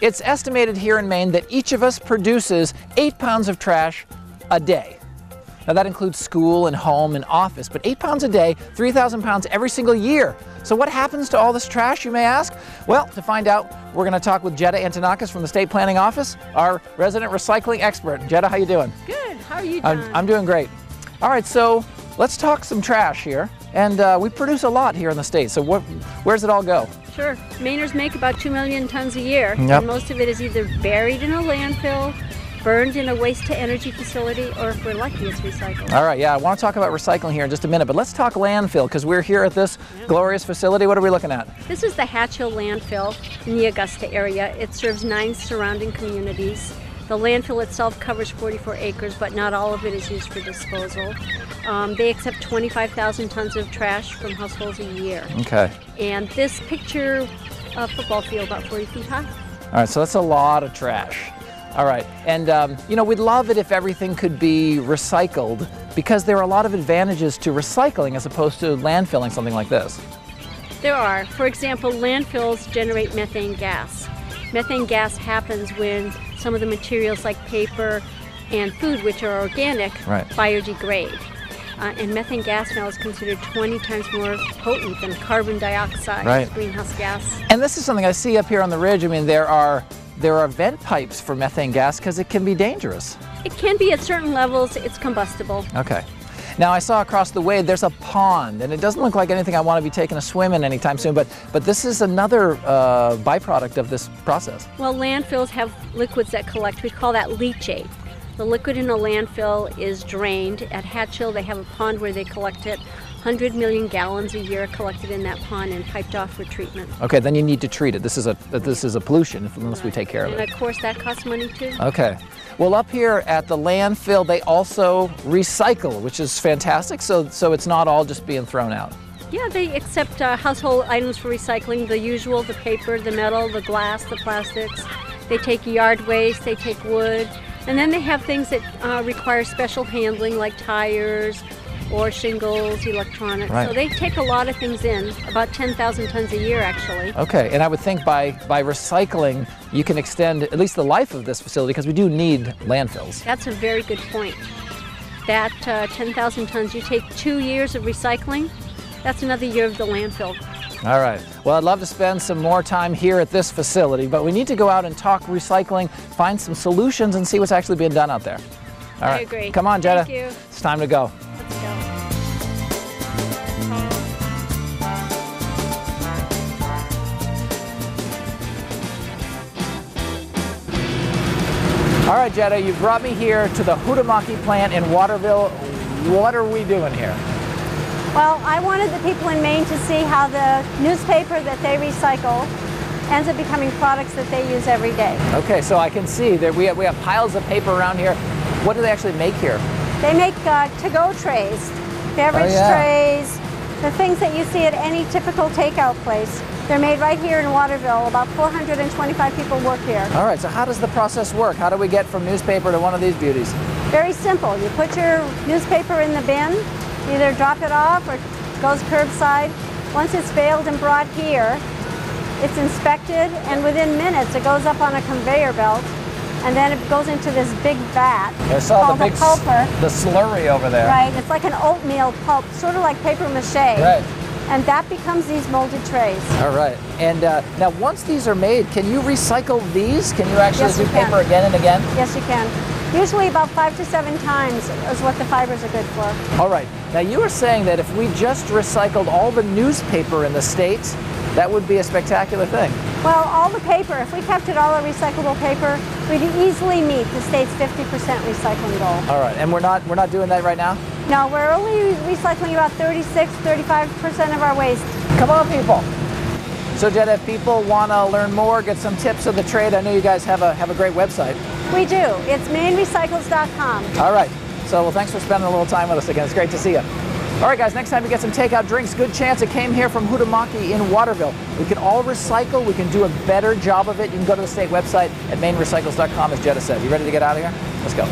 It's estimated here in Maine that each of us produces 8 pounds of trash a day. Now that includes school and home and office, but 8 pounds a day, 3,000 pounds every single year. So what happens to all this trash, you may ask? Well, to find out, we're going to talk with Jetta Antonakis from the State Planning Office, our resident recycling expert. Jetta, how you doing? Good. How are you doing? I'm doing great. All right, so let's talk some trash here. And we produce a lot here in the state. So where's it all go? Sure. Mainers make about 2 million tons a year. Yep. And most of it is either buried in a landfill, burned in a waste-to-energy facility, or if we're lucky, it's recycled. All right, yeah, I want to talk about recycling here in just a minute, but let's talk landfill, because we're here at this glorious facility. What are we looking at? This is the Hatch Hill Landfill in the Augusta area. It serves 9 surrounding communities. The landfill itself covers 44 acres, but not all of it is used for disposal. They accept 25,000 tons of trash from households a year. Okay. And this picture, a football field about 40 feet high. All right, so that's a lot of trash. All right, and you know, we'd love it if everything could be recycled, because there are a lot of advantages to recycling as opposed to landfilling something like this. There are. For example, landfills generate methane gas. Methane gas happens when some of the materials like paper and food, which are organic, biodegrade. And methane gas now is considered 20 times more potent than carbon dioxide, greenhouse gas. And this is something I see up here on the ridge. I mean, there are vent pipes for methane gas because it can be dangerous. It can be at certain levels. It's combustible. Okay. Now I saw across the way there's a pond, and it doesn't look like anything I want to be taking a swim in anytime soon, but this is another byproduct of this process. Well, landfills have liquids that collect. We call that leachate. The liquid in a landfill is drained. At Hatch Hill, they have a pond where they collect it. 100 million gallons a year collected in that pond and piped off for treatment. Okay, then you need to treat it. This is a pollution unless we take care of it. And of course that costs money too. Okay. Well, up here at the landfill, they also recycle, which is fantastic. So it's not all just being thrown out. Yeah, they accept household items for recycling, the usual, the paper, the metal, the glass, the plastics. They take yard waste, they take wood, and then they have things that require special handling like tires, or shingles, electronics. Right. So they take a lot of things in, about 10,000 tons a year actually. Okay, and I would think by recycling, you can extend at least the life of this facility, because we do need landfills. That's a very good point. That 10,000 tons, you take 2 years of recycling, that's another year of the landfill. All right. Well, I'd love to spend some more time here at this facility, but we need to go out and talk recycling, find some solutions, and see what's actually being done out there. All right. I agree. Come on, Jetta. Thank you. It's time to go. Let's go. All right, Jetta, you brought me here to the Huhtamaki plant in Waterville. What are we doing here? Well, I wanted the people in Maine to see how the newspaper that they recycle ends up becoming products that they use every day. Okay, so I can see that we have piles of paper around here. What do they actually make here? They make to-go trays, beverage trays, the things that you see at any typical takeout place. They're made right here in Waterville. About 425 people work here. All right, so how does the process work? How do we get from newspaper to one of these beauties? Very simple. You put your newspaper in the bin, either drop it off or it goes curbside. Once it's baled and brought here, it's inspected, and within minutes it goes up on a conveyor belt, and then it goes into this big vat called a pulper. The slurry over there. Right, it's like an oatmeal pulp, sort of like paper mache. Right. And that becomes these molded trays. All right. And now once these are made, can you recycle these? Can you actually do paper again and again? Yes, you can. Usually about 5 to 7 times is what the fibers are good for. All right. Now you were saying that if we just recycled all the newspaper in the States, that would be a spectacular thing. Well, all the paper, if we kept it all a recyclable paper, we'd easily meet the state's 50% recycling goal. All right, and we're not doing that right now? No, we're only recycling about 35% of our waste. Come on, people. So Jetta, if people want to learn more, get some tips of the trade, I know you guys have a great website. We do. It's MaineRecycles.com. All right. So, well, thanks for spending a little time with us again. It's great to see you. All right, guys, next time you get some takeout drinks, good chance it came here from Huhtamaki in Waterville. We can all recycle. We can do a better job of it. You can go to the state website at MaineRecycles.com, as Jetta said. You ready to get out of here? Let's go.